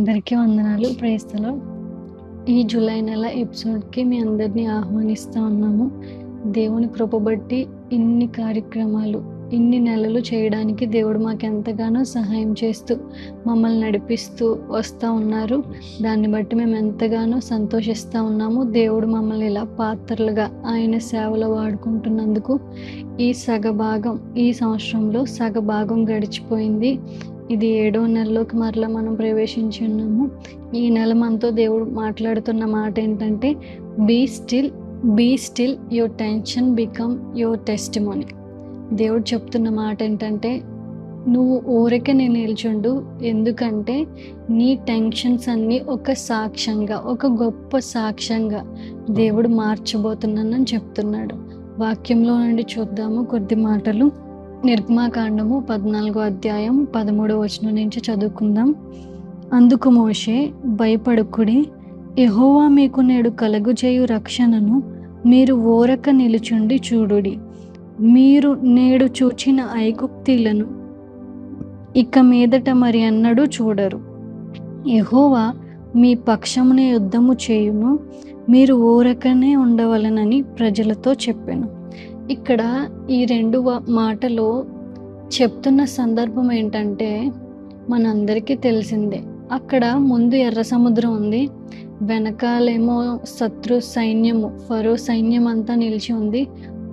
అందరికీ వందనాలు. Praise the lord. ఈ జూలై నెల ఎపిసోడ్కి మీ అందరినీ ఆహ్వానిస్తూ ఉన్నాము. దేవుని కృప బట్టి ఇన్ని కార్యక్రమాలు ఇన్ని నెలలు చేయడానికి దేవుడు మాకు ఎంతగానో సహాయం చేస్తూ మమ్మల్ని నడిపిస్తూ వస్తూ ఉన్నారు. దాన్ని బట్టి మేము ఎంతగానో సంతోషిస్తూ ఉన్నాము. దేవుడు మమ్మల్ని ఇలా పాత్రలుగా ఆయన సేవలో వాడుకుంటున్నందుకు ఈ సంవత్సరంలో సగభాగం గడిచిపోయింది. ఇది 7వ నెలలోకి మరలా మనం ప్రవేశించి ఉన్నాము. ఈ నెల మనతో దేవుడు మాట్లాడుతున్న మాట ఏంటంటే, be still your tension become your testimony. దేవుడు చెప్తున్న మాట ఏంటంటే, నువ్వు ఊరికే నిల్చుండు, ఎందుకంటే నీ టెన్షన్స్ అన్నీ ఒక సాక్ష్యంగా, ఒక గొప్ప సాక్ష్యంగా దేవుడు మార్చబోతున్నానని చెప్తున్నాడు. వాక్యంలో నుండి చూద్దాము కొద్ది మాటలు. నిర్గమాకాండము 14వ అధ్యాయం 13వ వచనం నుంచి చదువుకుందాం. అందుకు మోషే, భయపడకుడి, యెహోవా మీకు నేడు కలుగజేయు రక్షణను మీరు ఊరక నిలుచుండి చూడుడి. మీరు నేడు చూచిన ఐగుప్తీయులను ఇక మీదట మరి అన్నడూ చూడరు. యెహోవా మీ పక్షమున యుద్ధము చేయును, మీరు ఊరకనే ఉండవలెనని ప్రజలతో చెప్పాను. ఇక్కడ ఈ 2 మాటలు చెప్తున్న సందర్భం ఏంటంటే, మనందరికీ తెలిసిందే. అక్కడ ముందు ఎర్ర సముద్రం ఉంది, వెనకాలేమో శత్రు సైన్యము, ఫరో సైన్యం అంతా నిలిచి ఉంది,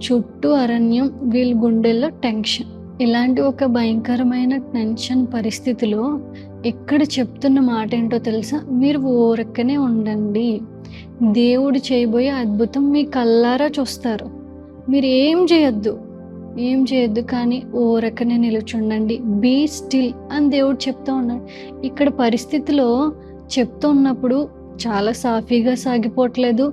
చుట్టూ అరణ్యం, వీళ్ళ గుండెల్లో టెన్షన్. ఇలాంటి ఒక భయంకరమైన టెన్షన్ పరిస్థితిలో ఇక్కడ చెప్తున్న మాట ఏంటో తెలుసా? మీరు ఊరకనే ఉండండి, దేవుడు చేయబోయే అద్భుతం మీ కళ్ళారా చూస్తారు. మీరు ఏం చేయొద్దు కానీ ఊరకనే నిలుచుండండి. బీ స్టిల్ అని దేవుడు చెప్తూ ఉన్నాడు. ఇక్కడ పరిస్థితిలో చెప్తూ ఉన్నప్పుడు చాలా సాఫీగా సాగిపోవట్లేదు,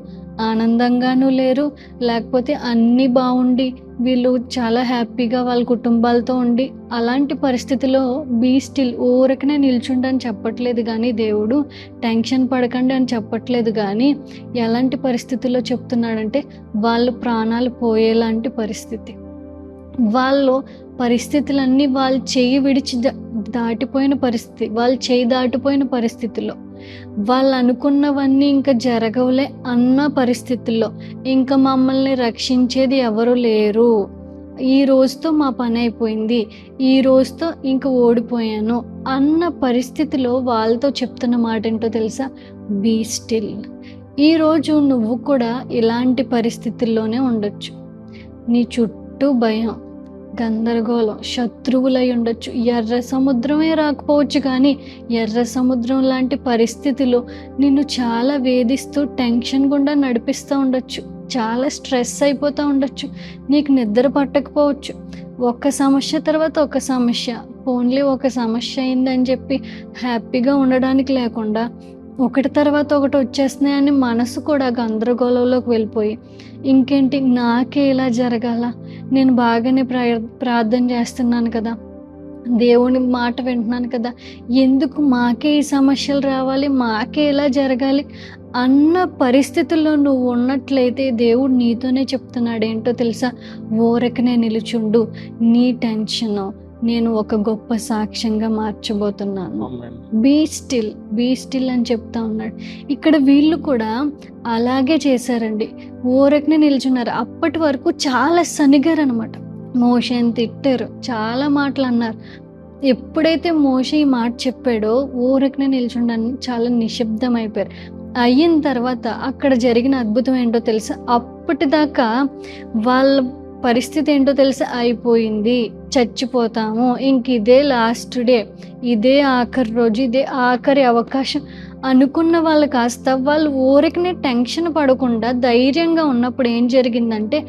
ఆనందంగానూ లేరు, లేకపోతే అన్నీ బాగుండి వీళ్ళు చాలా హ్యాపీగా వాళ్ళ కుటుంబాలతో ఉండి, అలాంటి పరిస్థితిలో బీ స్టిల్, ఊరకనే నిల్చుండని చెప్పట్లేదు కానీ దేవుడు, టెన్షన్ పడకండి అని చెప్పట్లేదు కానీ ఎలాంటి పరిస్థితుల్లో చెప్తున్నాడంటే, వాళ్ళు ప్రాణాలు పోయేలాంటి పరిస్థితి. వాళ్ళు పరిస్థితులన్నీ వాళ్ళు చేయి విడిచి దాటిపోయిన పరిస్థితి, వాళ్ళు చేయి దాటిపోయిన పరిస్థితుల్లో, వాళ్ళు అనుకున్నవన్నీ ఇంకా జరగవులే అన్న పరిస్థితుల్లో, ఇంకా మమ్మల్ని రక్షించేది ఎవరు లేరు, ఈ రోజుతో మా పని అయిపోయింది, ఈ రోజుతో ఇంకా ఓడిపోయాను అన్న పరిస్థితిలో వాళ్ళతో చెప్తున్న మాట ఏంటో తెలుసా? Be still. ఈరోజు నువ్వు కూడా ఇలాంటి పరిస్థితుల్లోనే ఉండొచ్చు. నీ చుట్టూ భయం, గందరగోళం, శత్రువులై ఉండొచ్చు. ఎర్ర సముద్రమే రాకపోవచ్చు కానీ ఎర్ర సముద్రం లాంటి పరిస్థితులు నిన్ను చాలా వేధిస్తూ టెన్షన్ గుండా నడిపిస్తూ ఉండొచ్చు. చాలా స్ట్రెస్ అయిపోతూ ఉండొచ్చు. నీకు నిద్ర పట్టకపోవచ్చు. ఒక సమస్య తర్వాత ఒక సమస్య, ఓన్లీ ఒక సమస్య అయిందని చెప్పి హ్యాపీగా ఉండడానికి లేకుండా ఒకటి తర్వాత ఒకటి వచ్చేస్తున్నాయని మనసు కూడా గందరగోళంలోకి వెళ్ళిపోయి, ఇంకేంటి నాకే ఇలా జరగాల, నేను బాగానే ప్రార్థన చేస్తున్నాను కదా, దేవుని మాట వింటున్నాను కదా, ఎందుకు మాకే ఈ సమస్యలు రావాలి, మాకే ఇలా జరగాలి అన్న పరిస్థితుల్లో నువ్వు ఉన్నట్లయితే దేవుడు నీతోనే చెప్తున్నాడు ఏంటో తెలుసా? ఊరకనే నిలుచుండు, నీ టెన్షన్ నేను ఒక గొప్ప సాక్ష్యంగా మార్చబోతున్నాను. బీ స్టిల్ అని చెప్తా ఉన్నాడు. ఇక్కడ వీళ్ళు కూడా అలాగే చేశారండి, ఊరకనే నిల్చున్నారు. అప్పటి వరకు చాలా సనిగారు అనమాట. మోషేని తిట్టారు, చాలా మాటలు అన్నారు. ఎప్పుడైతే మోషే ఈ మాట చెప్పాడో ఊరకనే నిల్చుండని చాలా నిశ్శబ్దం అయిపోయారు. అయిన తర్వాత అక్కడ జరిగిన అద్భుతం ఏంటో తెలుసా? అప్పటిదాకా వాళ్ళ పరిస్థితి ఏంటో తెలుసా? అయిపోయింది, చచ్చిపోతాము, ఇంక ఇదే లాస్ట్ డే, ఇదే ఆఖరి రోజు, ఇదే ఆఖరి అవకాశం అనుకున్న వాళ్ళు కాస్త వాళ్ళు ఊరికనే టెన్షన్ పడకుండా ధైర్యంగా ఉన్నప్పుడు ఏం జరిగిందంటే,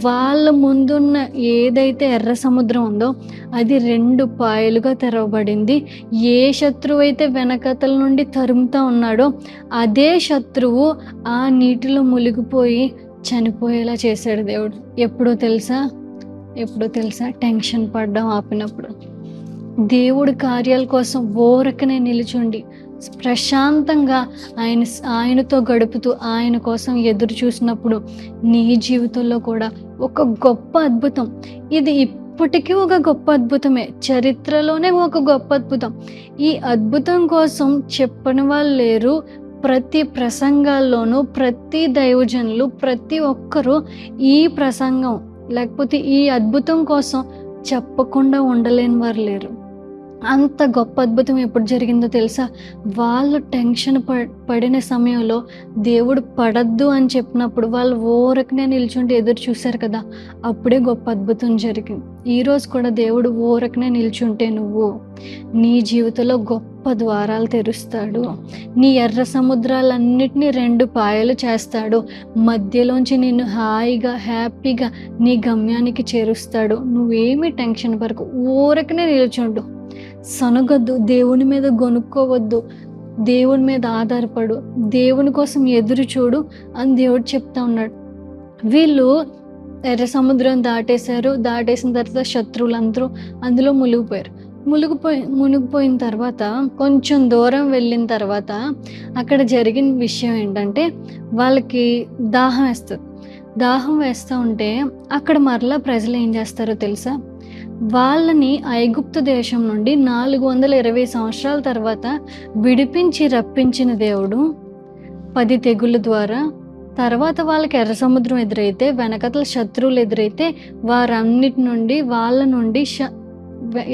వాళ్ళ ముందున్న ఏదైతే ఎర్ర సముద్రం ఉందో అది 2 పాయలుగా తెరవబడింది. ఏ శత్రువు అయితే వెనకతల నుండి తరుముతా ఉన్నాడో అదే శత్రువు ఆ నీటిలో మునిగిపోయి చనిపోయేలా చేశాడు దేవుడు. ఎప్పుడో తెలుసా? టెన్షన్ పడడం ఆపినప్పుడు. దేవుడి కార్యాల కోసం ఊరకనే నిలుచుండి ప్రశాంతంగా ఆయనతో గడుపుతూ ఆయన కోసం ఎదురు చూసినప్పుడు నీ జీవితంలో కూడా ఒక గొప్ప అద్భుతం. ఇది ఇప్పటికీ ఒక గొప్ప అద్భుతమే, చరిత్రలోనే ఒక గొప్ప అద్భుతం. ఈ అద్భుతం కోసం చెప్పని వాళ్ళు లేరు. ప్రతి ప్రసంగాల్లోనూ ప్రతి దైవజనులు ప్రతి ఒక్కరూ ఈ ప్రసంగం లేకపోతే ఈ అద్భుతం కోసం చెప్పకుండా ఉండలేని వారు లేరు. అంత గొప్ప అద్భుతం ఎప్పుడు జరిగిందో తెలుసా? వాళ్ళు టెన్షన్ పడిన సమయంలో దేవుడు పడద్దు అని చెప్పినప్పుడు వాళ్ళు ఊరకనే నిల్చుంటే ఎదురు చూశారు కదా, అప్పుడే గొప్ప అద్భుతం జరిగింది. ఈరోజు కూడా దేవుడు ఊరకనే నిల్చుంటే నువ్వు నీ జీవితంలో గొప్ప ద్వారాలు తెరుస్తాడు. నీ ఎర్ర సముద్రాలన్నిటినీ 2 పాయలు చేస్తాడు. మధ్యలోంచి నిన్ను హాయిగా హ్యాపీగా నీ గమ్యానికి చేరుస్తాడు. నువ్వేమీ టెన్షన్ పడకు, ఊరకనే నిల్చుండు, సనగొద్దు, దేవుని మీద గొనుక్కోవద్దు, దేవుని మీద ఆధారపడు, దేవుని కోసం ఎదురు చూడు అని దేవుడు చెప్తా ఉన్నాడు. వీళ్ళు ఎర్ర సముద్రం దాటేశారు. దాటేసిన తర్వాత శత్రువులందరూ అందులో మునిగిపోయిన తర్వాత కొంచెం దూరం వెళ్ళిన తర్వాత అక్కడ జరిగిన విషయం ఏంటంటే, వాళ్ళకి దాహం వేస్తుంది. దాహం వేస్తూ ఉంటే అక్కడ మరలా ప్రజలు ఏం చేస్తారో తెలుసా? వాళ్ళని ఐగుప్తు దేశం నుండి 420 సంవత్సరాల తర్వాత విడిపించి రప్పించిన దేవుడు 10 తెగుళ్ళ ద్వారా, తర్వాత వాళ్ళకి ఎర్ర సముద్రం ఎదురైతే, వెనకతల శత్రువులు ఎదురైతే వారన్నిటి నుండి వాళ్ళ నుండి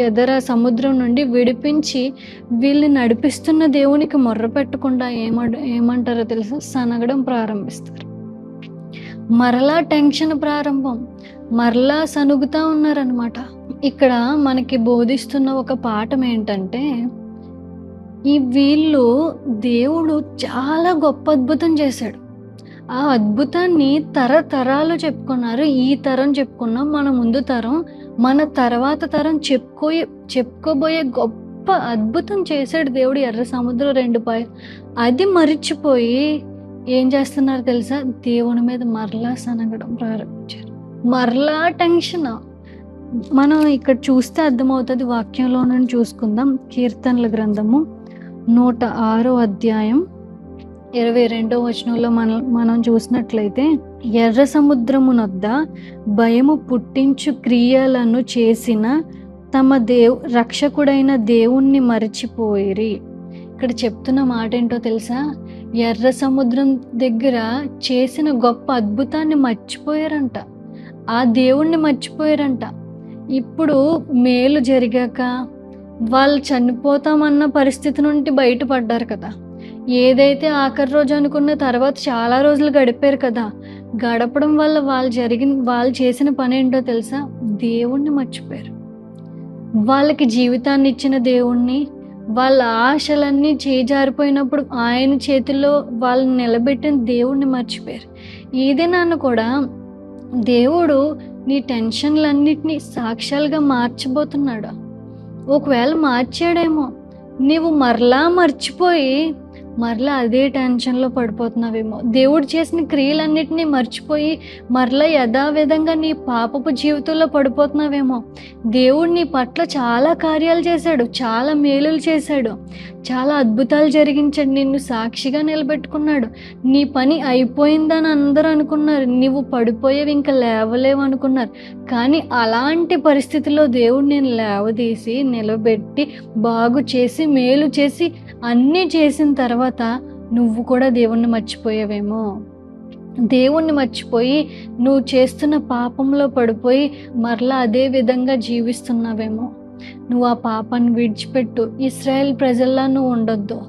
ఎదర సముద్రం నుండి విడిపించి వీళ్ళని నడిపిస్తున్న దేవునికి మొర్ర పెట్టకుండా ఏమంటారో తెలుసా? సనగడం ప్రారంభిస్తారు. మరలా టెన్షన్ ప్రారంభం, మరలా సనుగుతా ఉన్నారనమాట. ఇక్కడ మనకి బోధిస్తున్న ఒక పాఠం ఏంటంటే, వీళ్ళు దేవుడు చాలా గొప్ప అద్భుతం చేశాడు. ఆ అద్భుతాన్ని తరతరాలు చెప్పుకున్నారు. ఈ తరం చెప్పుకున్నాం, మన ముందు తరం, మన తర్వాత తరం చెప్పుకోబోయే గొప్ప అద్భుతం చేశాడు దేవుడు. ఎర్ర సముద్రం 2 పాయలు. అది మరిచిపోయి ఏం చేస్తున్నారు తెలుసా? దేవుని మీద మరలా సనగడం ప్రారంభించారు. మరలా టెన్షన్. మనం ఇక్కడ చూస్తే అర్థమవుతుంది. వాక్యంలో నుండి చూసుకుందాం. కీర్తనల గ్రంథము 106వ అధ్యాయం 22వ వచనంలో మనం చూసినట్లయితే, ఎర్ర సముద్రమునొద్ద భయము పుట్టించు క్రియలను చేసిన తమ రక్షకుడైన దేవుణ్ణి మరచిపోయిరి. ఇక్కడ చెప్తున్న మాట ఏంటో తెలుసా? ఎర్ర సముద్రం దగ్గర చేసిన గొప్ప అద్భుతాన్ని మర్చిపోయారంట, ఆ దేవుణ్ణి మర్చిపోయారంట. ఇప్పుడు మేలు జరిగాక వాళ్ళు చనిపోతామన్న పరిస్థితి నుండి బయటపడ్డారు కదా, ఏదైతే ఆఖరి రోజు అనుకున్న తర్వాత చాలా రోజులు గడిపారు కదా, గడపడం వల్ల వాళ్ళు చేసిన పని ఏంటో తెలుసా? దేవుణ్ణి మర్చిపోయారు. వాళ్ళకి జీవితాన్ని ఇచ్చిన దేవుణ్ణి, వాళ్ళ ఆశలన్నీ చేజారిపోయినప్పుడు ఆయన చేతుల్లో వాళ్ళని నిలబెట్టిన దేవుణ్ణి మర్చిపోయారు. ఏదైనా కూడా దేవుడు నీ టెన్షన్లన్నిటినీ సాక్ష్యాలుగా మార్చబోతున్నాడు. ఒకవేళ మార్చాడేమో, నీవు మరలా మర్చిపోయి మరలా అదే టెన్షన్లో పడిపోతున్నావేమో. దేవుడు చేసిన క్రియలన్నిటినీ మర్చిపోయి మరలా యథావిధంగా నీ పాపపు జీవితంలో పడిపోతున్నావేమో. దేవుడు నీ పట్ల చాలా కార్యాలు చేశాడు, చాలా మేలులు చేశాడు, చాలా అద్భుతాలు జరిగించాడు, నిన్ను సాక్షిగా నిలబెట్టుకున్నాడు. నీ పని అయిపోయిందని అందరూ అనుకున్నారు, నువ్వు పడిపోయేవి ఇంకా లేవలేవు అనుకున్నారు. కానీ అలాంటి పరిస్థితిలో దేవుడు నేను లేవదీసి నిలబెట్టి బాగు చేసి మేలు చేసి అన్నీ చేసిన తర్వాత నువ్వు కూడా దేవుణ్ణి మర్చిపోయావేమో. దేవుణ్ణి మర్చిపోయి నువ్వు చేస్తున్న పాపంలో పడిపోయి మరలా అదే విధంగా జీవిస్తున్నావేమో. నువ్వు ఆ పాపాన్ని విడిచిపెట్టు. ఇశ్రాయేల్ ప్రజల్లా నువ్వు ఉండొద్దు,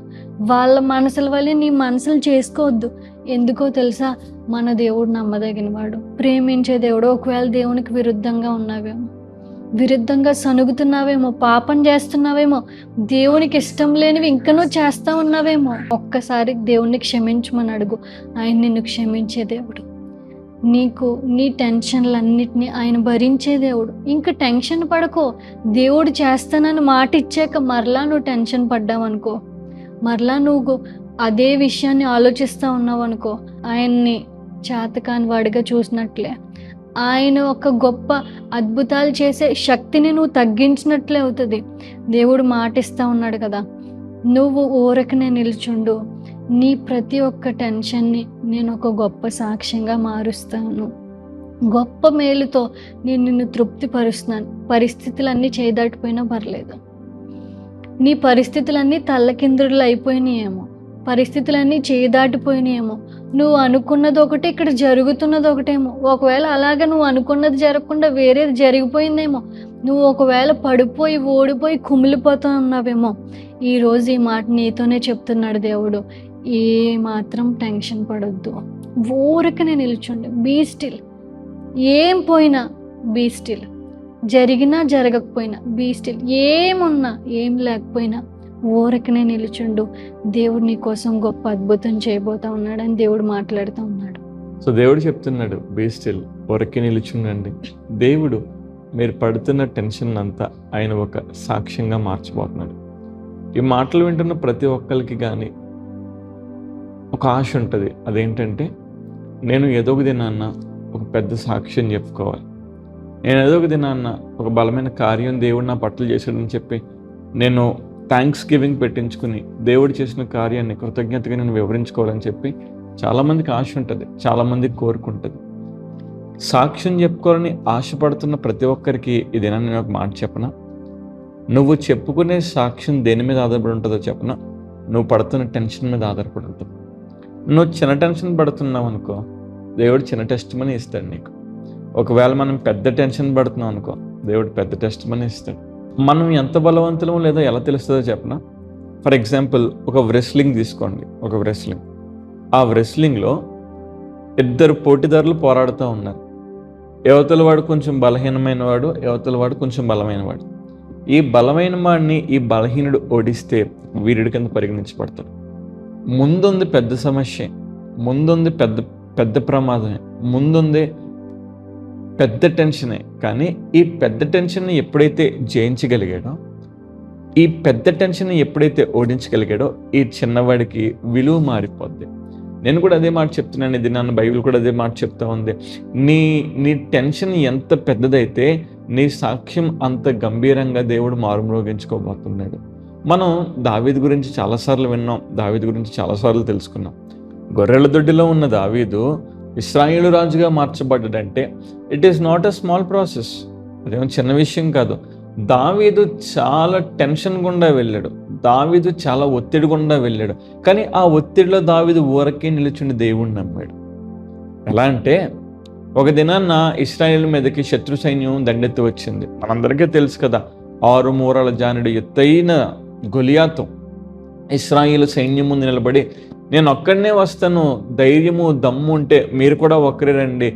వాళ్ళ మనసుల వల్ల నీ మనసులు చేసుకోవద్దు. ఎందుకో తెలుసా? మన దేవుడు నమ్మదగినవాడు, ప్రేమించే దేవుడు. ఒకవేళ దేవునికి విరుద్ధంగా ఉన్నావేమో, విరుద్ధంగా సనుగుతున్నావేమో, పాపం చేస్తున్నావేమో, దేవునికి ఇష్టం లేనివి ఇంకా నువ్వు చేస్తా ఉన్నావేమో, ఒక్కసారి దేవుణ్ణి క్షమించమని అడుగు. ఆయన నిన్ను క్షమించే దేవుడు. నీ టెన్షన్లన్నిటినీ ఆయన భరించే దేవుడు. ఇంకా టెన్షన్ పడకో. దేవుడు చేస్తానని మాట ఇచ్చాక మరలా నువ్వు టెన్షన్ పడ్డావనుకో, మరలా నువ్వు అదే విషయాన్ని ఆలోచిస్తూ ఉన్నావు అనుకో, ఆయన్ని చేతకాని వాడిగా చూసినట్లే, ఆయన ఒక గొప్ప అద్భుతాలు చేసే శక్తిని నువ్వు తగ్గించినట్లే అవుతుంది. దేవుడు మాటిస్తూ ఉన్నాడు కదా, నువ్వు ఊరకనే నిల్చుండు, నీ ప్రతి ఒక్క టెన్షన్ని నేను ఒక గొప్ప సాక్ష్యంగా మారుస్తాను. గొప్ప మేలుతో నేను నిన్ను తృప్తిపరుస్తున్నాను. పరిస్థితులన్నీ చేదాటిపోయినా పర్లేదు. నీ పరిస్థితులన్నీ తల్లకిందులు అయిపోయినాయేమో, పరిస్థితులన్నీ చేదాటిపోయినాయేమో, నువ్వు అనుకున్నది ఒకటి, ఇక్కడ జరుగుతున్నది ఒకటేమో. ఒకవేళ అలాగా నువ్వు అనుకున్నది జరగకుండా వేరేది జరిగిపోయిందేమో, నువ్వు ఒకవేళ పడిపోయి ఓడిపోయి కుమిలిపోతూ ఉన్నావేమో. ఈరోజు ఈ మాట నీతోనే చెప్తున్నాడు దేవుడు. ఏ మాత్రం టెన్షన్ పడొద్దు, ఊరికనే నిల్చుండి, బీ స్టిల్. ఏం పోయినా బీ స్టిల్, జరిగినా జరగకపోయినా బీ స్టిల్, ఏమున్నా ఏం లేకపోయినా ఊరికనే నిలుచుండు. దేవుడు నీ కోసం గొప్ప అద్భుతం చేయబోతా ఉన్నాడని దేవుడు మాట్లాడుతూ ఉన్నాడు. సో దేవుడు చెప్తున్నాడు, బీ స్టిల్, ఊరికే నిలుచుండండి. దేవుడు మీరు పడుతున్న టెన్షన్ అంతా ఆయన ఒక సాక్ష్యంగా మార్చిపోతున్నాడు. ఈ మాటలు వింటున్న ప్రతి ఒక్కరికి కానీ ఒక ఆశ ఉంటుంది. అదేంటంటే, నేను ఏదో ఒక దినాన్న ఒక పెద్ద సాక్ష్యం చెప్పుకోవాలి, నేను ఏదో ఒక దినాన్న ఒక బలమైన కార్యం దేవుడు నా పట్ల చేశాడని చెప్పి నేను థ్యాంక్స్ గివింగ్ పెట్టించుకుని దేవుడు చేసిన కార్యాన్ని కృతజ్ఞతగా నేను వివరించుకోవాలని చెప్పి చాలామందికి ఆశ ఉంటుంది, చాలామందికి కోరుకుంటుంది. సాక్ష్యం చెప్పుకోవాలని ఆశపడుతున్న ప్రతి ఒక్కరికి ఇదేనా నేను ఒక మాట చెప్పనా? నువ్వు చెప్పుకునే సాక్ష్యం దేని మీద ఆధారపడి ఉంటుందో చెప్పనా? నువ్వు పడుతున్న టెన్షన్ మీద ఆధారపడి ఉంటుంది. నువ్వు చిన్న టెన్షన్ పడుతున్నావు అనుకో, దేవుడు చిన్న టెస్ట్ మనీ ఇస్తాడు నీకు. ఒకవేళ మనం పెద్ద టెన్షన్ పడుతున్నాం అనుకో, దేవుడు పెద్ద టెస్ట్ మనీ ఇస్తాడు. మనం ఎంత బలవంతులమో లేదో ఎలా తెలుస్తుందో చెప్పనా? ఫర్ ఎగ్జాంపుల్, ఒక రెస్లింగ్ తీసుకోండి. ఒక రెస్లింగ్, ఆ రెస్లింగ్లో ఇద్దరు పోటీదారులు పోరాడుతూ ఉన్నారు. యువతల వాడు కొంచెం బలహీనమైన వాడు, యువతల వాడు కొంచెం బలమైన వాడు. ఈ బలమైన వాడిని ఈ బలహీనుడు ఓడిస్తే వీరుడి కింద పరిగణించబడతాడు. ముందుంది పెద్ద సమస్య, ముందుంది పెద్ద పెద్ద ప్రమాదమే, ముందుంది పెద్ద టెన్షనే. కానీ ఈ పెద్ద టెన్షన్ని ఎప్పుడైతే జయించగలిగాడో, ఈ పెద్ద టెన్షన్ని ఎప్పుడైతే ఓడించగలిగాడో, ఈ చిన్నవాడికి విలువ మారిపోద్ది. నేను కూడా అదే మాట చెప్తున్నాను, ఇది నన్ను బైబిల్ కూడా అదే మాట చెప్తా ఉంది. నీ టెన్షన్ ఎంత పెద్దదైతే నీ సాక్ష్యం అంత గంభీరంగా దేవుడు మారుమ్రోగించుకోబోతున్నాడు. మనం దావీదు గురించి చాలాసార్లు విన్నాం, దావీదు గురించి చాలాసార్లు తెలుసుకున్నాం. గొర్రెల దొడ్డిలో ఉన్న దావీదు ఇశ్రాయేలు రాజుగా మార్చబడ్డాడంటే it is not a small process. అదేమో చిన్న విషయం కాదు. దావీదు చాలా టెన్షన్ గుండా వెళ్ళాడు, దావీదు చాలా ఒత్తిడి గుండా వెళ్ళాడు. కానీ ఆ ఒత్తిడిలో దావీదు ఊరకే నిలుచుండి దేవుడిని నమ్మాడు. ఎలా అంటే, ఒక దినాన్న ఇశ్రాయేల్ మీదకి శత్రు సైన్యం దండెత్తి వచ్చింది. మనందరికీ తెలుసు కదా, 6 మూరల జానుడు ఎత్తైన గొలియాతు ఇశ్రాయేలు సైన్యం ముందు నిలబడి, నేను ఒక్కడనే వస్తాను, ధైర్యము దమ్ము ఉంటే మీరు కూడా ఒక్కరే రండి,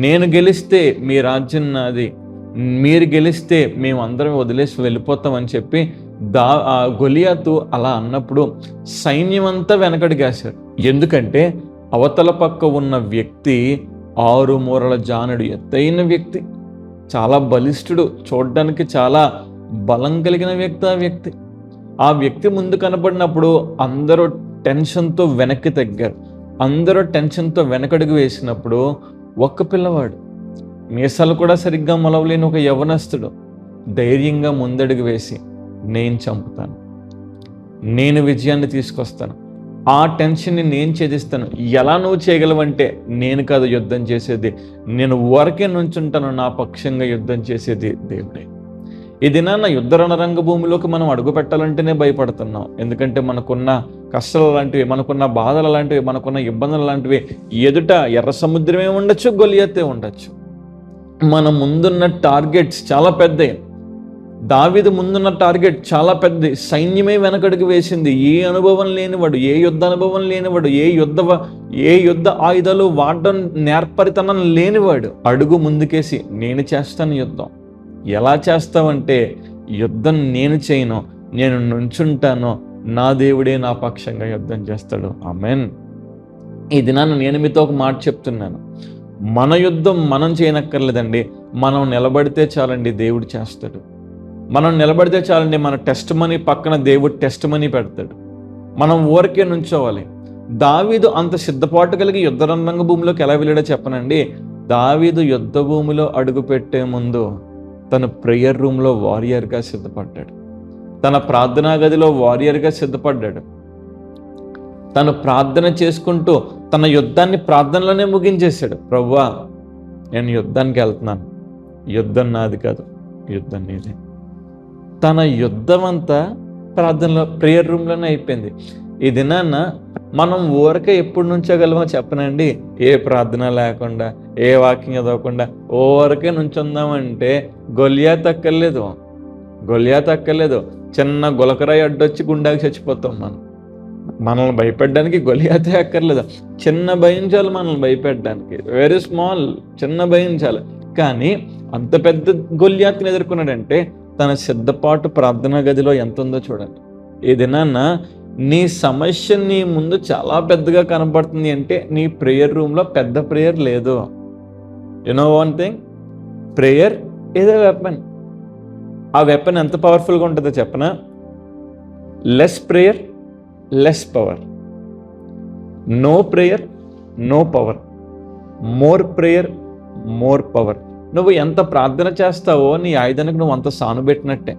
నేను గెలిస్తే మీ రాజ్యం నాది, మీరు గెలిస్తే మేము అందరం వదిలేసి వెళ్ళిపోతామని చెప్పి ఆ గొలియాతు అలా అన్నప్పుడు సైన్యం అంతా వెనకడిగేశారు. ఎందుకంటే అవతల పక్క ఉన్న వ్యక్తి 6 మూరల జానుడు ఎత్తైన వ్యక్తి, చాలా బలిష్ఠుడు, చూడడానికి చాలా బలం కలిగిన వ్యక్తి. ఆ వ్యక్తి ముందు కనపడినప్పుడు అందరూ టెన్షన్తో వెనక్కి తగ్గారు. అందరూ టెన్షన్తో వెనకడుగు వేసినప్పుడు ఒక్క పిల్లవాడు, మీసాలు కూడా సరిగ్గా మొలవలేని ఒక యవనస్తుడు ధైర్యంగా ముందడుగు వేసి, నేను చంపుతాను, నేను విజయాన్ని తీసుకొస్తాను, ఆ టెన్షన్ని నేను ఛేదిస్తాను. ఎలా నువ్వు చేయగలవంటే, నేను కాదు యుద్ధం చేసేది, నేను ఊరకే నుంచుంటాను, నా పక్షంగా యుద్ధం చేసేది దేవుడే. ఈ దినాన్న యుద్ధ రణరంగ భూమిలోకి మనం అడుగు పెట్టాలంటేనే భయపడుతున్నాం. ఎందుకంటే మనకున్న కష్టాలు లాంటివి, మనకున్న బాధలు లాంటివి, మనకున్న ఇబ్బందులు లాంటివి, ఎదుట ఎర్ర సముద్రమే ఉండొచ్చు, గొలియాతే ఉండొచ్చు. మన ముందున్న టార్గెట్స్ చాలా పెద్దవి. దావీదు ముందున్న టార్గెట్ చాలా పెద్దది, సైన్యమే వెనకడుగు వేసింది. ఏ అనుభవం లేనివాడు, ఏ యుద్ధ అనుభవం లేనివాడు, ఏ యుద్ధ ఆయుధాలు వాడడం నేర్పరితనం లేనివాడు అడుగు ముందుకేసి, నేను చేస్తాను యుద్ధం. ఎలా చేస్తావంటే, యుద్ధం నేను చేయను, నేను నుంచుంటాను, నా దేవుడే నా పక్షంగా యుద్ధం చేస్తాడు. ఆమేన్. ఈ దినాన్ని నేను మీతో ఒక మాట చెప్తున్నాను, మన యుద్ధం మనం చేయనక్కర్లేదండి, మనం నిలబడితే చాలండి, దేవుడు చేస్తాడు. మనం నిలబడితే చాలండి, మన టెస్ట్ మనీ పక్కన దేవుడు టెస్ట్ మనీ పెడతాడు. మనం ఊరికే నుంచోవాలి. దావీదు అంత సిద్ధపాటు కలిగి యుద్ధ రంగ భూమిలోకి ఎలా వెళ్ళాడో చెప్పనండి. దావీదు యుద్ధ భూమిలో అడుగు పెట్టే ముందు తన ప్రేయర్ రూమ్లో వారియర్గా సిద్ధపడ్డాడు, తన ప్రార్థనా గదిలో వారియర్గా సిద్ధపడ్డాడు. తను ప్రార్థన చేసుకుంటూ తన యుద్ధాన్ని ప్రార్థనలోనే ముగించేశాడు. ప్రభువా, నేను యుద్ధానికి వెళ్తున్నాను, యుద్ధం నాది కాదు, యుద్ధం నీదే. తన యుద్ధం అంతా ప్రార్థనలో, ప్రేయర్ రూమ్లోనే అయిపోయింది. ఈ దినాన్న మనం ఊరకే ఎప్పుడు నుంచోగలమో చెప్పనండి? ఏ ప్రార్థన లేకుండా, ఏ వాక్యం చదవకుండా ఊరకే నుంచుందామంటే గొలియాత్ అక్కర్లేదు. చిన్న గులకరాయి అడ్డొచ్చి గుండాకి చచ్చిపోతాం. మనల్ని భయపెట్టడానికి గొలియాతే అక్కర్లేదు. చిన్న భయం చాలు మనల్ని భయపెట్టడానికి. వెరీ స్మాల్, చిన్న భయం చాలు. కానీ అంత పెద్ద గొలియాత్ని ఎదుర్కొన్నాడంటే తన సిద్ధపాటు ప్రార్థనా గదిలో ఎంత ఉందో చూడండి. ఈ దినాన్న నీ సమస్య నీ ముందు చాలా పెద్దగా కనపడుతుంది అంటే నీ ప్రేయర్ రూమ్లో పెద్ద ప్రేయర్ లేదు. You know one thing, prayer is a weapon. ఆ వెపన్ ఎంత పవర్ఫుల్గా ఉంటుందో చెప్పనా? Less prayer, less power. No prayer, no power. More prayer, more power. నువ్వు ఎంత ప్రార్థన చేస్తావో నీ ఆయుధానికి నువ్వు అంత సానుబెట్టినట్టే.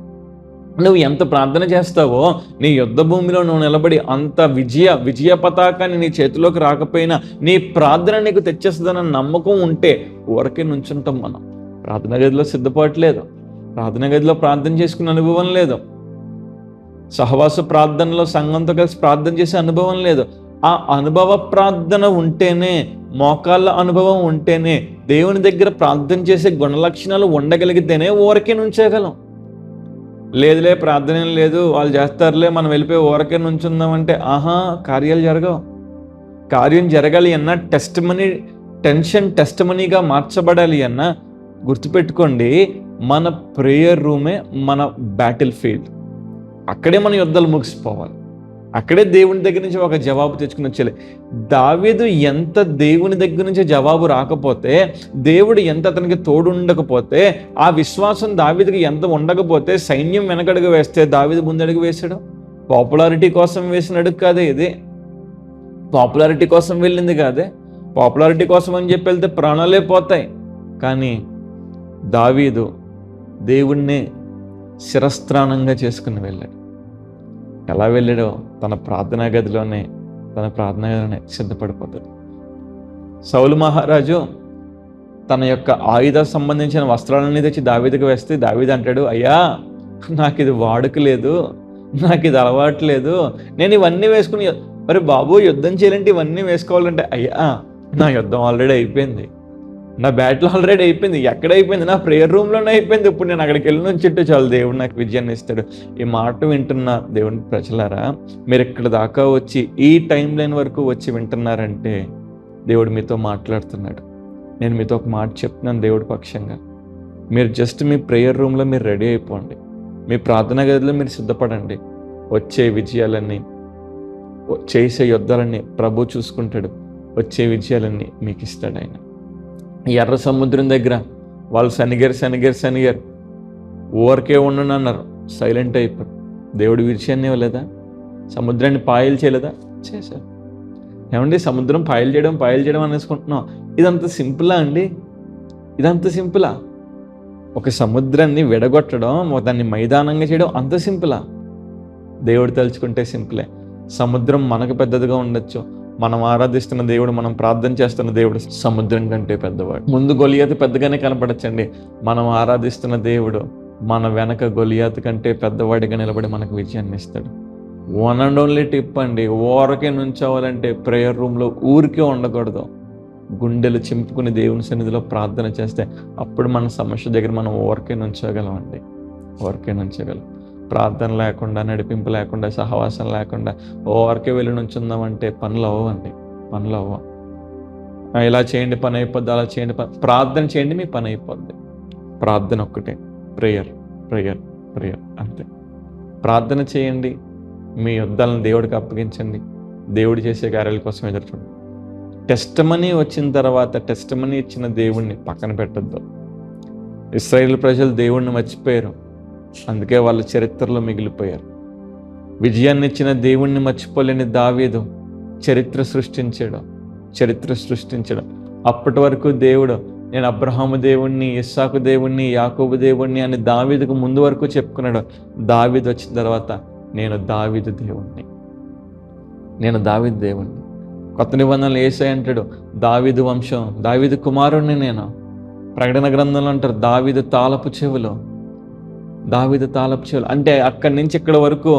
నువ్వు ఎంత ప్రార్థన చేస్తావో నీ యుద్ధ భూమిలో నువ్వు నిలబడి అంత విజయ పతాకాన్ని నీ చేతిలోకి రాకపోయినా నీ ప్రార్థన నీకు తెచ్చేస్తుందన్న నమ్మకం ఉంటే ఊరకే నుంచుంటాం. మనం ప్రార్థన గదిలో సిద్ధపాటు లేదు, ప్రార్థన గదిలో ప్రార్థన చేసుకునే అనుభవం లేదు, సహవాస ప్రార్థనలో సంఘంతో కలిసి ప్రార్థన చేసే అనుభవం లేదు. ఆ అనుభవ ప్రార్థన ఉంటేనే, మోకాళ్ళ అనుభవం ఉంటేనే, దేవుని దగ్గర ప్రార్థన చేసే గుణలక్షణాలు ఉండగలిగితేనే ఊరకే నుంచోగలం. లేదులే ప్రార్థన లేదు, వాళ్ళు చేస్తారులే, మనం వెళ్ళిపోయి ఊరకే నుంచుందామంటే కార్యాలు జరగవు. కార్యం జరగాలి అన్నా టెస్ట్ మనీగా మార్చబడాలి అన్నా గుర్తుపెట్టుకోండి, మన ప్రేయర్ రూమే మన బ్యాటిల్ ఫీల్డ్. అక్కడే మన యుద్ధాలు ముగిసిపోవాలి. అక్కడే దేవుని దగ్గర నుంచి ఒక జవాబు తెచ్చుకుని వచ్చేది. దావీదు ఎంత దేవుని దగ్గర నుంచి జవాబు రాకపోతే, దేవుడు ఎంత అతనికి తోడు ఉండకపోతే, ఆ విశ్వాసం దావీదుకి ఎంత ఉండకపోతే, సైన్యం వెనకడుగు వేస్తే దావీదు ముందడుగు వేశాడు. పాపులారిటీ కోసం వేసిన అడుగు కాదే ఇది. పాపులారిటీ కోసం వెళ్ళింది కాదే. పాపులారిటీ కోసం అని చెప్పి వెళ్తే ప్రాణాలే పోతాయి. కానీ దావీదు దేవుణ్ణే శిరస్త్రాణంగా చేసుకుని వెళ్ళాడు. ఎలా వెళ్ళాడో తన ప్రార్థనా గదిలోనే సిద్ధపడిపోతాడు. సౌలు మహారాజు తన యొక్క ఆయుధ సంబంధించిన వస్త్రాలన్నీ తెచ్చి దావీదుకి వేస్తే దావీదు అంటాడు, అయ్యా నాకు ఇది వాడుక లేదు, నాకు ఇది అలవాటు లేదు, నేను ఇవన్నీ వేసుకుని, మరి బాబు యుద్ధం చేయాలంటే ఇవన్నీ వేసుకోవాలంటే, అయ్యా నా యుద్ధం ఆల్రెడీ అయిపోయింది, నా బ్యాటిల్ ఆల్రెడీ అయిపోయింది. ఎక్కడ అయిపోయింది? నా ప్రేయర్ రూమ్లోనే అయిపోయింది. ఇప్పుడు నేను అక్కడికి వెళ్ళి నుంచిట్టు చాలు, దేవుడు నాకు విజయాన్ని ఇస్తాడు. ఈ మాట వింటున్న దేవుని ప్రజలారా, మీరు ఇక్కడ దాకా వచ్చి ఈ టైం లైన్ వరకు వచ్చి వింటున్నారంటే దేవుడు మీతో మాట్లాడుతున్నాడు. నేను మీతో ఒక మాట చెప్తున్నాను దేవుడి పక్షంగా. మీరు జస్ట్ మీ ప్రేయర్ రూమ్లో మీరు రెడీ అయిపోండి. మీ ప్రార్థనా గదిలో మీరు సిద్ధపడండి. వచ్చే విజయాలన్నీ, చేసే యుద్ధాలన్నీ ప్రభు చూసుకుంటాడు. వచ్చే విజయాలన్నీ మీకు ఇస్తాడు ఆయన. ఎర్ర సముద్రం దగ్గర వాళ్ళు శనిగారు ఊరికే ఉండను అన్నారు, సైలెంట్ అయిపోయారు. దేవుడు విజయాన్ని ఇవ్వలేదా? సముద్రాన్ని పాయలు చేయలేదా? చేశారు. ఏమండి, సముద్రం పాయలు చేయడం అనేసుకుంటున్నాం. ఇదంత సింపులా అండి? ఇదంత సింపులా? ఒక సముద్రాన్ని విడగొట్టడం, దాన్ని మైదానంగా చేయడం అంత సింపులా? దేవుడు తలుచుకుంటే సింపులే. సముద్రం మనకు పెద్దదిగా ఉండొచ్చు, మనం ఆరాధిస్తున్న దేవుడు, మనం ప్రార్థన చేస్తున్న దేవుడు సముద్రం కంటే పెద్దవాడు. ముందు గొలియాతు పెద్దగానే కనపడచ్చండి. మనం ఆరాధిస్తున్న దేవుడు మన వెనక గొలియాతు కంటే పెద్దవాడిగా నిలబడి మనకు విజయాన్ని ఇస్తాడు. వన్ అండ్ ఓన్లీ టిప్ అండి, ఊరకే నుంచోవాలంటే ప్రేయర్ రూమ్లో ఊరికే ఉండకూడదు. గుండెలు చింపుకుని దేవుని సన్నిధిలో ప్రార్థన చేస్తే అప్పుడు మన సమస్య దగ్గర మనం ఊరకే నుంచోగలం అండి. ఊరకే నుంచోగలం. ప్రార్థన లేకుండా, నడిపింపు లేకుండా, సహవాసం లేకుండా ఊరకే వెళ్ళి నుంచుందామంటే పనులు అవ్వవు. ఇలా చేయండి పని అయిపోద్ది, అలా చేయండి ప్రార్థన చేయండి మీ పని అయిపోద్ది. ప్రార్థన ఒక్కటే, ప్రేయర్ అంతే. ప్రార్థన చేయండి, మీ యుద్ధాలను దేవుడికి అప్పగించండి, దేవుడు చేసే కార్యాల కోసం ఎదురు చూడండి. టెస్టిమనీ వచ్చిన తర్వాత టెస్టిమనీ ఇచ్చిన దేవుణ్ణి పక్కన పెట్టద్దు. ఇశ్రాయేలు ప్రజలు దేవుణ్ణి మర్చిపోయారు, అందుకే వాళ్ళ చరిత్రలో మిగిలిపోయారు. విజయాన్ని ఇచ్చిన దేవుణ్ణి మర్చిపోలేని దావీదు చరిత్ర సృష్టించాడు. అప్పటి వరకు దేవుడు, నేను అబ్రహాము దేవుణ్ణి, ఇస్సాకు దేవుణ్ణి, యాకోబు దేవుణ్ణి అని దావీదుకు ముందు వరకు చెప్పుకున్నాడు. దావీదు వచ్చిన తర్వాత నేను దావీదు దేవుణ్ణి. కొత్త నిబంధనలు యేసయ్య అంటాడు, దావీదు వంశం, దావీదు కుమారుణ్ణి నేను, ప్రకటన గ్రంథంలో అంటారు దావీదు తాళపు చెవులు అంటే అక్కడి నుంచి ఇక్కడి వరకు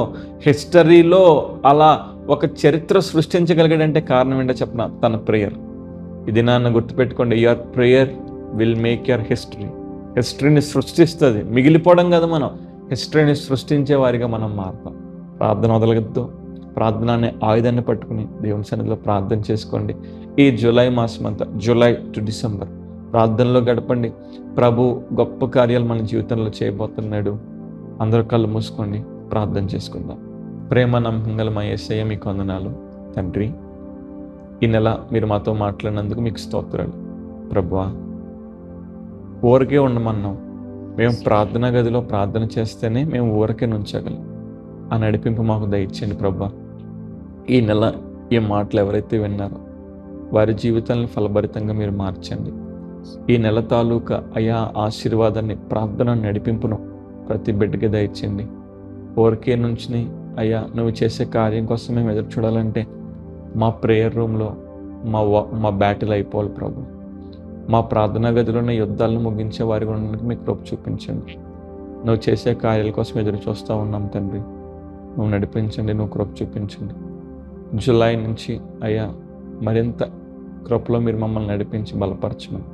హిస్టరీలో అలా ఒక చరిత్ర సృష్టించగలిగాడంటే కారణం ఏంటో చెప్పిన తన ప్రేయర్. ఇది నాన్న గుర్తుపెట్టుకోండి, your prayer will make your హిస్టరీని సృష్టిస్తుంది. మిగిలిపోవడం కదా, మనం హిస్టరీని సృష్టించే వారిగా మనం మారుతాం. ప్రార్థన వదలగద్దు. ప్రార్థన అనే ఆయుధాన్ని పట్టుకుని దేవుని సన్నిధిలో ప్రార్థన చేసుకోండి. ఈ జూలై మాసం అంతా, జూలై టు డిసెంబర్ ప్రార్థనలో గడపండి. ప్రభు గొప్ప కార్యాలు మన జీవితంలో చేయబోతున్నాడు. అందరూ కళ్ళు మూసుకోండి, ప్రార్థన చేసుకుందాం. ప్రేమ నమ్మకంగల మా యేసయ్య మీకు వందనాలు తండ్రి. ఈ నెల మీరు మాతో మాట్లాడినందుకు మీకు స్తోత్రాలు ప్రభువా. ఊరికే ఉండమన్నాం, మేము ప్రార్థనా గదిలో ప్రార్థన చేస్తేనే మేము ఊరికే నుంచగలం. ఆ నడిపింపు మాకు దయచేయండి ప్రభువా. ఈ నెల ఈ మాటలు ఎవరైతే విన్నారో వారి జీవితాలను ఫలభరితంగా మీరు మార్చండి. ఈ నెల తాలూకా అయా ఆశీర్వాదాన్ని, ప్రార్థన నడిపింపును ప్రతి బిడ్డకి దయచేయండి. ఊరికే నుంచి అయ్యా నువ్వు చేసే కార్యం కోసం మేము ఎదురు చూడాలంటే మా ప్రేయర్ రూమ్లో మా బ్యాటిల్ అయిపోవాలి ప్రభు. మా ప్రార్థనా గదిలోనే యుద్ధాలను ముగించే వారి గురించి మీకు కృప చూపించండి. నువ్వు చేసే కార్యాల కోసం ఎదురు చూస్తూ ఉన్నాం తండ్రి. నువ్వు నడిపించండి, నువ్వు కృప చూపించండి. జూలై నుంచి అయ్యా మరింత కృపలో మీరు మమ్మల్ని నడిపించి బలపరచమని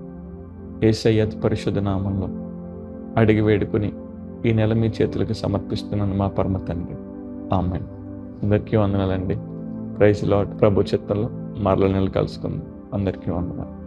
యేసయ్య అతి పరిశుద్ధ నామంలో అడిగి వేడుకుని ఈ నెల మీ చేతులకు సమర్పిస్తున్నాను మా పరమ తండ్రి. ఆమేన్. అందరికీ వందనాలండి. Praise lord. ప్రభు చిత్తంలో మరల నెల కలుసుకుందాం. అందరికీ వందనాలు.